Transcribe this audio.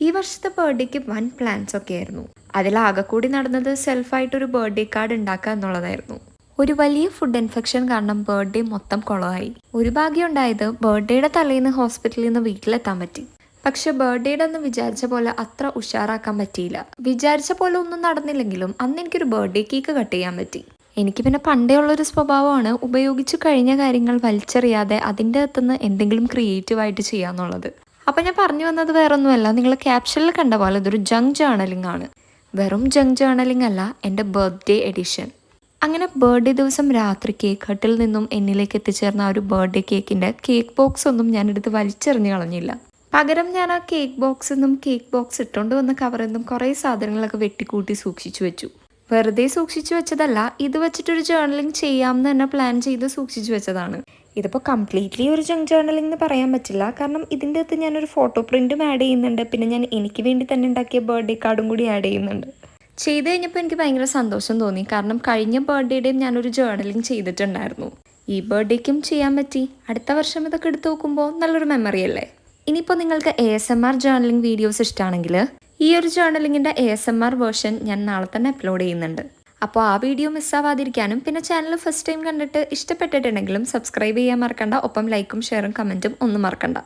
ഈ വർഷത്തെ ബർത്ത്ഡേക്ക് വൻ പ്ലാൻസ് ഒക്കെ ആയിരുന്നു. അതിലാകെ കൂടി നടന്നത് സെൽഫായിട്ടൊരു ബർത്ത്ഡേ കാർഡ് ഉണ്ടാക്കുക എന്നുള്ളതായിരുന്നു. ഒരു വലിയ ഫുഡ് ഇൻഫെക്ഷൻ കാരണം ബർത്ത്ഡേ മൊത്തം കുളമായി. ഒരു ഭാഗ്യം ഉണ്ടായത് ബർത്ത്ഡേയുടെ തലേന്ന് ഹോസ്പിറ്റലിൽ നിന്ന് വീട്ടിലെത്താൻ പറ്റി. പക്ഷെ ബർത്ത്ഡേയുടെ ഒന്ന് വിചാരിച്ച പോലെ അത്ര ഉഷാറാക്കാൻ പറ്റിയില്ല. വിചാരിച്ച പോലെ ഒന്നും നടന്നില്ലെങ്കിലും അന്ന് എനിക്കൊരു ബർത്ത്ഡേ കേക്ക് കട്ട് ചെയ്യാൻ പറ്റി. എനിക്ക് പിന്നെ പണ്ടേ ഉള്ളൊരു സ്വഭാവമാണ് ഉപയോഗിച്ചു കഴിഞ്ഞ കാര്യങ്ങൾ വലിച്ചെറിയാതെ അതിൻ്റെ അകത്തുനിന്ന് എന്തെങ്കിലും ക്രിയേറ്റീവായിട്ട് ചെയ്യാന്നുള്ളത്. അപ്പം ഞാൻ പറഞ്ഞു വന്നത് വേറൊന്നുമല്ല, നിങ്ങൾ ക്യാപ്ഷനിൽ കണ്ട പോലെ ഇതൊരു ജങ്ക് ജേർണലിംഗ് ആണ്. വെറും ജങ്ക് ജേർണലിംഗ് അല്ല, എൻ്റെ ബർത്ത്ഡേ എഡിഷൻ. അങ്ങനെ ബർത്ത്ഡേ ദിവസം രാത്രി കേക്ക് ഹട്ടിൽ നിന്നും എന്നിലേക്ക് എത്തിച്ചേർന്ന ആ ഒരു ബർത്ത്ഡേ കേക്കിൻ്റെ കേക്ക് ബോക്സ് ഒന്നും ഞാനെടുത്ത് വലിച്ചെറിഞ്ഞ് കളഞ്ഞില്ല. പകരം ഞാൻ ആ കേക്ക് ബോക്സ് ഇട്ടുകൊണ്ട് വന്ന കവറിൽ നിന്നും കുറേ സാധനങ്ങളൊക്കെ വെട്ടിക്കൂട്ടി സൂക്ഷിച്ചു വെച്ചു. വെറുതെ സൂക്ഷിച്ചു വെച്ചതല്ല, ഇത് വെച്ചിട്ടൊരു ജേർണലിംഗ് ചെയ്യാമെന്ന് തന്നെ പ്ലാൻ ചെയ്ത് സൂക്ഷിച്ചു വെച്ചതാണ്. ഇതിപ്പോൾ കംപ്ലീറ്റ്ലി ഒരു ജങ്ക് ജേർണലിംഗ് എന്ന് പറയാൻ പറ്റില്ല, കാരണം ഇതിൻ്റെ അകത്ത് ഞാനൊരു ഫോട്ടോ പ്രിൻറ്റും ആഡ് ചെയ്യുന്നുണ്ട്. പിന്നെ ഞാൻ എനിക്ക് വേണ്ടി തന്നെ ഉണ്ടാക്കിയ ബർത്ത്ഡേ കാർഡും കൂടി ആഡ് ചെയ്യുന്നുണ്ട്. ചെയ്ത് കഴിഞ്ഞപ്പോൾ എനിക്ക് ഭയങ്കര സന്തോഷം തോന്നി, കാരണം കഴിഞ്ഞ ബർത്ത്ഡേയുടെയും ഞാനൊരു ജേർണലിംഗ് ചെയ്തിട്ടുണ്ടായിരുന്നു. ഈ ബർത്ത്ഡേക്കും ചെയ്യാൻ പറ്റി. അടുത്ത വർഷം ഇതൊക്കെ എടുത്ത് നോക്കുമ്പോൾ നല്ലൊരു മെമ്മറി അല്ലേ. ഇനിയിപ്പോൾ നിങ്ങൾക്ക് ASMR ജേർണലിംഗ് വീഡിയോസ് ഇഷ്ടമാണെങ്കിൽ ഈ ഒരു ജേർണലിങ്ങിൻ്റെ ASMR വേർഷൻ ഞാൻ നാളെ തന്നെ അപ്ലോഡ് ചെയ്യുന്നുണ്ട്. അപ്പോൾ ആ വീഡിയോ മിസ്സാവാതിരിക്കാനും പിന്നെ ചാനൽ ഫസ്റ്റ് ടൈം കണ്ടിട്ട് ഇഷ്ടപ്പെട്ടിട്ടുണ്ടെങ്കിലും സബ്സ്ക്രൈബ് ചെയ്യാൻ മറക്കണ്ട. ഒപ്പം ലൈക്കും ഷെയറും കമൻറ്റും ഒന്നും മറക്കണ്ട.